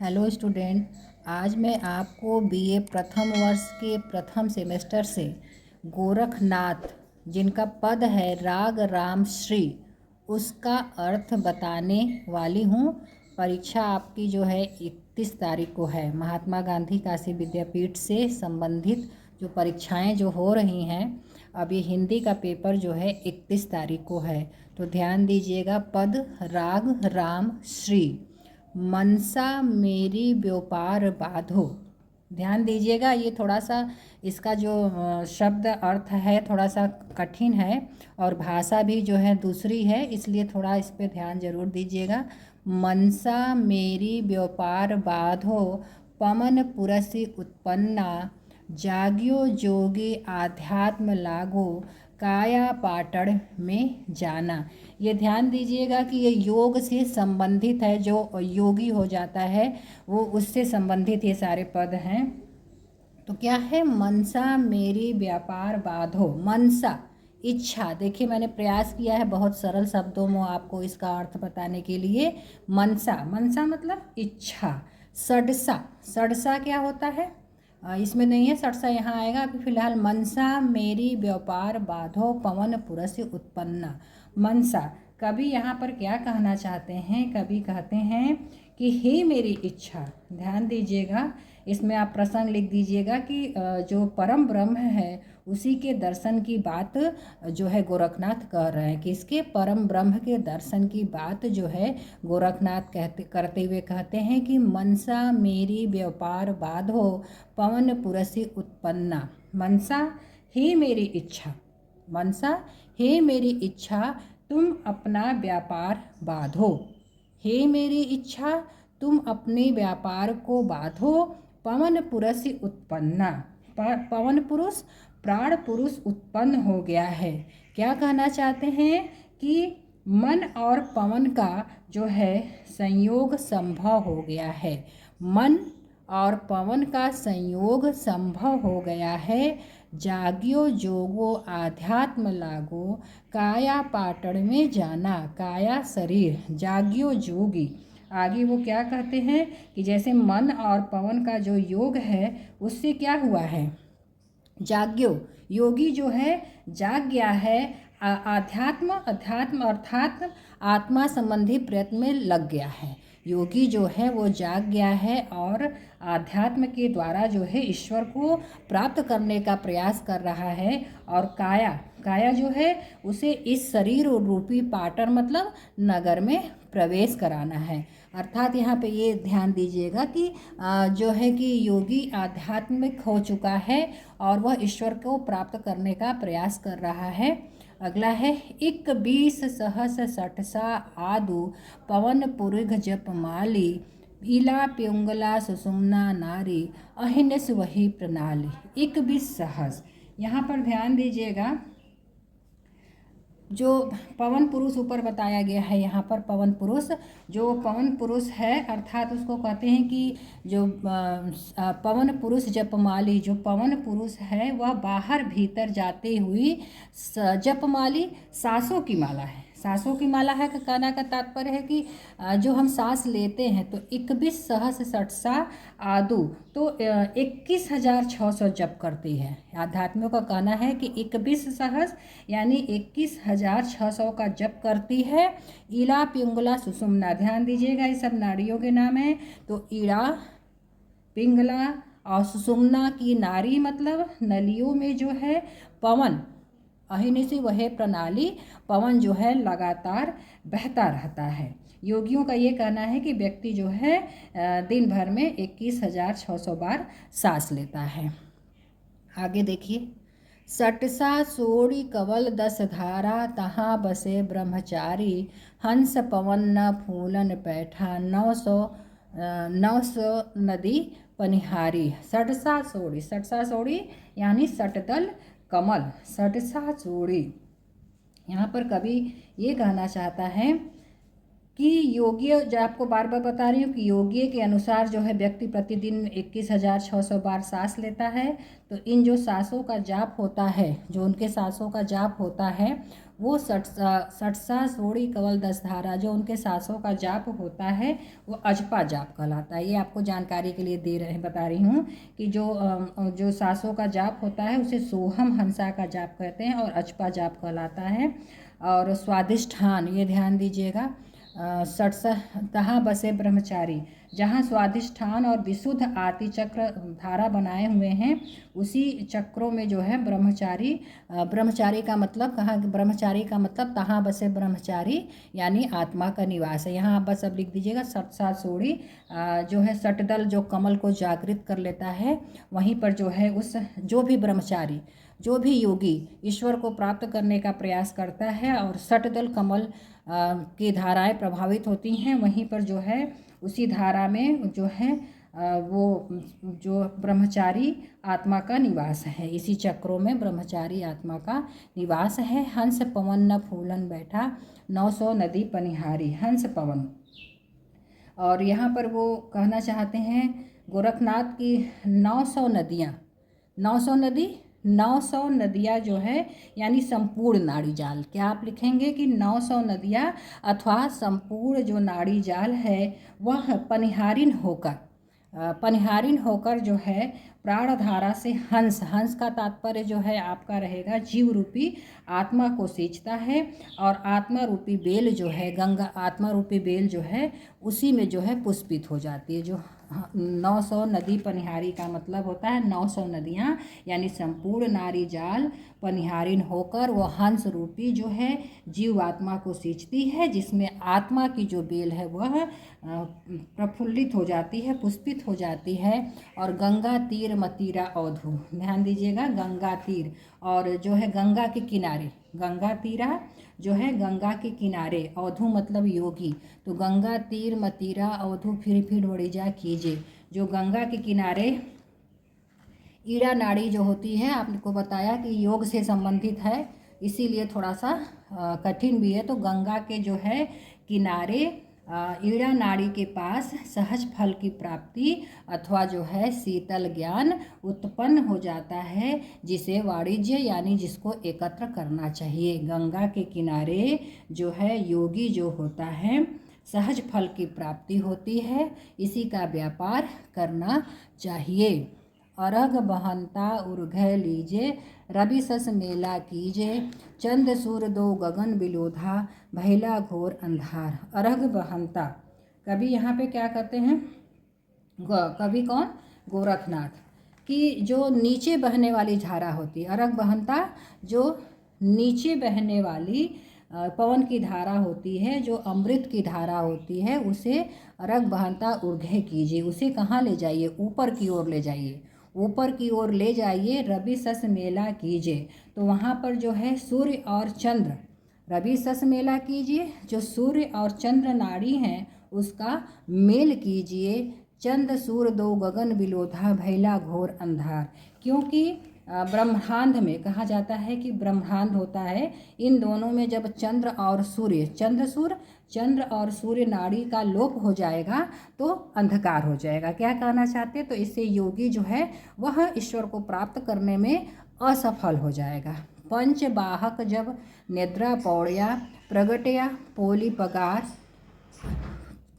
Hello student. आज मैं आपको बीए प्रथम वर्ष के प्रथम सेमेस्टर से गोरखनाथ, जिनका पद है राग राम श्री, उसका अर्थ बताने वाली हूँ। परीक्षा आपकी जो है 31 तारीख को है। महात्मा गांधी काशी विद्यापीठ से संबंधित जो परीक्षाएं जो हो रही हैं, अब ये हिंदी का पेपर जो है 31 तारीख को है, तो ध्यान दीजिएगा। पद राग राम श्री, मनसा मेरी व्यापार बाधो। ध्यान दीजिएगा, ये थोड़ा सा इसका जो शब्द अर्थ है थोड़ा सा कठिन है और भाषा भी जो है दूसरी है, इसलिए थोड़ा इस पे ध्यान जरूर दीजिएगा। मनसा मेरी व्यापार बाधो, पवन पुरसी उत्पन्ना, जाग्यो जोगी आध्यात्म लागो, काया पाटड़ में जाना। ये ध्यान दीजिएगा कि ये योग से संबंधित है, जो योगी हो जाता है वो उससे संबंधित ये सारे पद हैं। तो क्या है? मनसा मेरी व्यापार बाधो। मनसा इच्छा, देखिए मैंने प्रयास किया है बहुत सरल शब्दों में आपको इसका अर्थ बताने के लिए। मनसा, मनसा मतलब इच्छा। सडसा, सडसा क्या होता है? इसमें नहीं है सडसा, यहाँ आएगा। अभी फिलहाल मनसा मेरी व्यापार बाधो, पवन पुरस्य उत्पन्ना। मनसा, कवि यहाँ पर क्या कहना चाहते हैं? कवि कहते हैं कि हे मेरी इच्छा। ध्यान दीजिएगा, इसमें आप प्रसंग लिख दीजिएगा कि जो परम ब्रह्म है उसी के दर्शन की बात जो है गोरखनाथ कह रहे हैं। कि इसके परम ब्रह्म के दर्शन की बात जो है गोरखनाथ करते हुए कहते हैं कि मनसा मेरी व्यापार बाधो, पवन पुरसी उत्पन्ना। मनसा, हे मेरी इच्छा। मनसा, हे मेरी इच्छा, तुम अपना व्यापार बांधो। हे मेरी इच्छा, तुम अपने व्यापार को बांधो, पवन पुरुष उत्पन्ना। पवन पुरुष, प्राण पुरुष उत्पन्न हो गया है। क्या कहना चाहते हैं? कि मन और पवन का जो है संयोग संभव हो गया है। मन और पवन का संयोग संभव हो गया है। जाग्यो जोगो आध्यात्म लागो, काया पाटड़ में जाना। काया शरीर, जाग्यो जोगी। आगे वो क्या कहते हैं कि जैसे मन और पवन का जो योग है उससे क्या हुआ है? जाग्यो, योगी जो है जाग गया है। अध्यात्म, अध्यात्म अर्थात आत्मा संबंधी प्रयत्न में लग गया है। योगी जो है वो जाग गया है और आध्यात्म के द्वारा जो है ईश्वर को प्राप्त करने का प्रयास कर रहा है। और काया, काया जो है उसे इस शरीर रूपी पाटर मतलब नगर में प्रवेश कराना है। अर्थात यहाँ पे ये ध्यान दीजिएगा कि जो है कि योगी आध्यात्मिक हो चुका है और वह ईश्वर को प्राप्त करने का प्रयास कर रहा है। अगला है 21 सहस सठसा आदु, पवन पुरुष जप माली, इला प्युंगला सुषुम्ना नारी, अहिनस वही प्रणाली। 21 सहस, यहाँ पर ध्यान दीजिएगा, जो पवन पुरुष ऊपर बताया गया है यहाँ पर पवन पुरुष, जो पवन पुरुष है अर्थात उसको कहते हैं कि जो पवन पुरुष जपमाली, जो पवन पुरुष है वह बाहर भीतर जाते हुई जपमाली, सांसों की माला है। सांसों की माला है, कहना का तात्पर्य है कि जो हम सांस लेते हैं तो 21 सहस सठसा आदु, तो 21,600 जप करती है। आध्यात्मिक का कहना है कि 21 सहस यानी 21,600 का जप करती है। ईला पिंगला सुषुम्ना, ध्यान दीजिएगा ये सब नाड़ियों के नाम हैं। तो ईड़ा, पिंगला और सुषुम्ना की नाड़ी मतलब नलियों में जो है पवन, अहिनिसी वह प्रणाली, पवन जो है लगातार बहता रहता है। योगियों का ये कहना है कि व्यक्ति जो है दिन भर में 21,600 बार सांस लेता है। आगे देखिए, सटसा सोड़ी कवल 10 धारा, तहाँ बसे ब्रह्मचारी, हंस पवन न फूलन पैठा, 900 नदी पनिहारी। सटसा सोड़ी, सटसा सोड़ी यानी सटदल कमल, सटसा सोड़ी। यहाँ पर कवि ये कहना चाहता है कि योगीय, जो आपको बार बार बता रही हूँ कि योगीय के अनुसार जो है व्यक्ति प्रतिदिन 21,600 बार सांस लेता है। तो इन जो सांसों का जाप होता है, जो उनके सांसों का जाप होता है वो सटसा सोड़ी कवल दसधारा, जो उनके सांसों का जाप होता है वो अजपा जाप कहलाता है। ये आपको जानकारी के लिए बता रही हूँ कि जो सांसों का जाप होता है उसे सोहम हंसा का जाप कहते हैं और अजपा जाप कहलाता है। और स्वादिष्ठान, ये ध्यान दीजिएगा, तहाँ बसे ब्रह्मचारी, जहाँ स्वादिष्ठान और विशुद्ध आदि चक्र धारा बनाए हुए हैं उसी चक्रों में जो है ब्रह्मचारी, ब्रह्मचारी का मतलब कहाँ, ब्रह्मचारी का मतलब तहाँ बसे ब्रह्मचारी यानी आत्मा का निवास है। यहाँ आप बस अब लिख दीजिएगा सटसा सोड़ी, जो है सटदल जो कमल को जागृत कर लेता है, वहीं पर जो है उस जो भी ब्रह्मचारी, जो भी योगी ईश्वर को प्राप्त करने का प्रयास करता है और सटदल कमल की धाराएं प्रभावित होती हैं, वहीं पर जो है उसी धारा में जो है वो जो ब्रह्मचारी आत्मा का निवास है। इसी चक्रों में ब्रह्मचारी आत्मा का निवास है। हंस पवन न फूलन बैठा, 900 नदी पनिहारी, हंस पवन। और यहाँ पर वो कहना चाहते हैं गोरखनाथ की 900 नदियाँ, 900 नदी, 900 नदियाँ जो है यानी संपूर्ण नाड़ी जाल। क्या आप लिखेंगे कि 900 नदियाँ अथवा संपूर्ण जो नाड़ी जाल है वह पनिहारिन होकर जो है प्राणधारा से हंस, हंस का तात्पर्य जो है आपका रहेगा जीव रूपी आत्मा को सींचता है। और आत्मा रूपी बेल जो है गंगा, आत्मा रूपी बेल जो है उसी में जो है पुष्पित हो जाती है। जो 900 नदी पनिहारी का मतलब होता है 900 नदियाँ यानी संपूर्ण नारी जाल पनिहारिन होकर वो हंस रूपी जो है जीव आत्मा को सींचती है, जिसमें आत्मा की जो बेल है वह प्रफुल्लित हो जाती है, पुष्पित हो जाती है। और गंगा तीर मतीरा अवधू, ध्यान दीजिएगा, गंगा तीर और जो है गंगा के किनारे, गंगा तीरा जो है गंगा के किनारे, अवधू मतलब योगी, तो गंगा तीर मतीरा अवधू फिर वड़िजा कीजिए। जो गंगा के किनारे ईड़ा नाड़ी जो होती है, आपको बताया कि योग से संबंधित है, इसीलिए थोड़ा सा कठिन भी है। तो गंगा के जो है किनारे ईड़ा नाड़ी के पास सहज फल की प्राप्ति अथवा जो है शीतल ज्ञान उत्पन्न हो जाता है, जिसे वाणिज्य यानी जिसको एकत्र करना चाहिए। गंगा के किनारे जो है योगी जो होता है सहज फल की प्राप्ति होती है, इसी का व्यापार करना चाहिए। अर्घ बहंता उर्घ लीजे, रवि सस मेला कीजे, चंद सूर दो गगन बिलोधा, भैला घोर अंधार। अर्घ बहंता, कभी यहाँ पे क्या कहते हैं, कभी कौन, गोरखनाथ की जो नीचे बहने वाली धारा होती है। अर्घ बहंता जो नीचे बहने वाली पवन की धारा होती है, जो अमृत की धारा होती है, उसे अर्घ बहंता उर्घे कीजिए। उसे कहाँ ले जाइए, ऊपर की ओर ले जाइए, ऊपर की ओर ले जाइए। रवि सस मेला कीजिए, तो वहाँ पर जो है सूर्य और चंद्र, रवि सस मेला कीजिए, जो सूर्य और चंद्र नाड़ी हैं उसका मेल कीजिए। चंद सूर दो गगन बिलोधा, भैला घोर अंधार, क्योंकि ब्रह्मांड में कहा जाता है कि ब्रह्मांड होता है, इन दोनों में जब चंद्र और सूर्य, चंद्र और सूर्य नाड़ी का लोप हो जाएगा तो अंधकार हो जाएगा। क्या कहना चाहते हैं, तो इससे योगी जो है वह ईश्वर को प्राप्त करने में असफल हो जाएगा। पंचबाहक जब निद्रा पौड़िया, प्रगटया पोली पगार,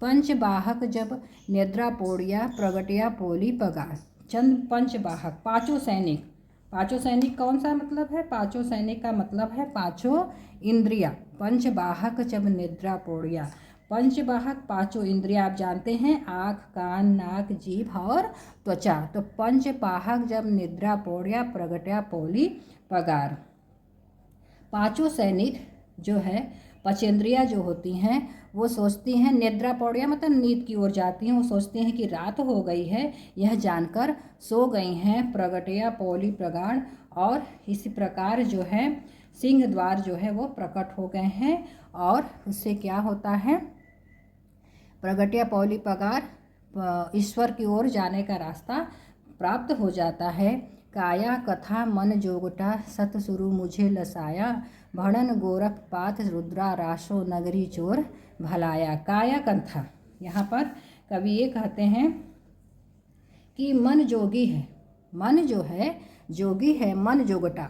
पंचबाहक जब निद्रा पौड़िया, प्रगटया पोली पगार। चंद पंचबाहक, पांचों सैनिक, पांचों सैनिक कौन सा मतलब है, पांचों सैनिक का मतलब है पांचों इंद्रिया। पंचबाहक जब निद्रा पौड़िया, पंचबाहक पांचों इंद्रिया आप जानते हैं, आँख कान नाक जीभ और त्वचा। तो पंचबाहक जब निद्रा पौड़िया, प्रगटया पोली पगार। पांचों सैनिक जो है, पंचेंद्रिया जो होती हैं वो सोचती हैं, निद्रा पौड़िया मतलब नींद की ओर जाती हैं, वो सोचती हैं कि रात हो गई है, यह जानकर सो गई हैं। प्रगटया पौली प्रगाढ़, और इसी प्रकार जो है सिंह द्वार जो है वो प्रकट हो गए हैं। और उससे क्या होता है, प्रगटया पौली पगार ईश्वर की ओर जाने का रास्ता प्राप्त हो जाता है। काया कथा मन जोगटा, सतसुरु मुझे लसाया, भणन गोरख पाथ रुद्रा राशो नगरी चोर, भलाया। काया कंथा, यहाँ पर कवि ये कहते हैं कि मन जोगी है, मन जो है जोगी है, मन जोगटा,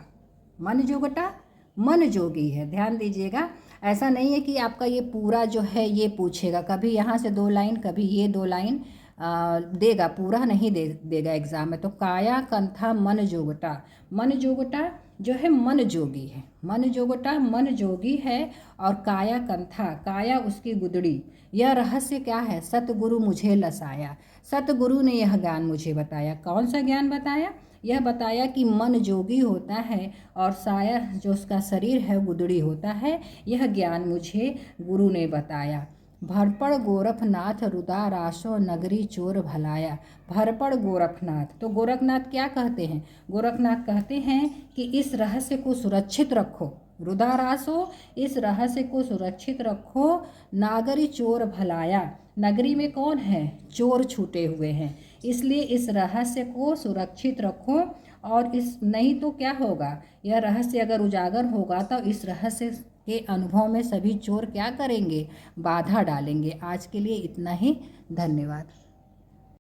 मन जोगटा मन जोगी है। ध्यान दीजिएगा, ऐसा नहीं है कि आपका ये पूरा जो है ये पूछेगा, कभी यहाँ से 2 लाइन कभी ये 2 लाइन देगा, पूरा नहीं देगा एग्जाम में। तो काया कंथा मन जोगटा, मन जोगटा जो है मन जोगी है, मन जोगटा मन जोगी है। और काया कंथा, काया उसकी गुदड़ी। यह रहस्य क्या है? सतगुरु मुझे लसाया, सतगुरु ने यह ज्ञान मुझे बताया। कौन सा ज्ञान बताया? यह बताया कि मन जोगी होता है और साया जो उसका शरीर है गुदड़ी होता है। यह ज्ञान मुझे गुरु ने बताया। भरपड़ गोरखनाथ रुदारासो नगरी चोर भलाया। भरपड़ गोरखनाथ, तो गोरखनाथ क्या कहते हैं? गोरखनाथ कहते हैं कि इस रहस्य को सुरक्षित रखो, रुदारासो, इस रहस्य को सुरक्षित रखो। नागरी चोर भलाया, नगरी में कौन है? चोर छूटे हुए हैं, इसलिए इस रहस्य को सुरक्षित रखो। और इस नहीं तो क्या होगा, यह रहस्य अगर उजागर होगा तो इस रहस्य के अनुभव में सभी चोर क्या करेंगे? बाधा डालेंगे। आज के लिए इतना ही, धन्यवाद।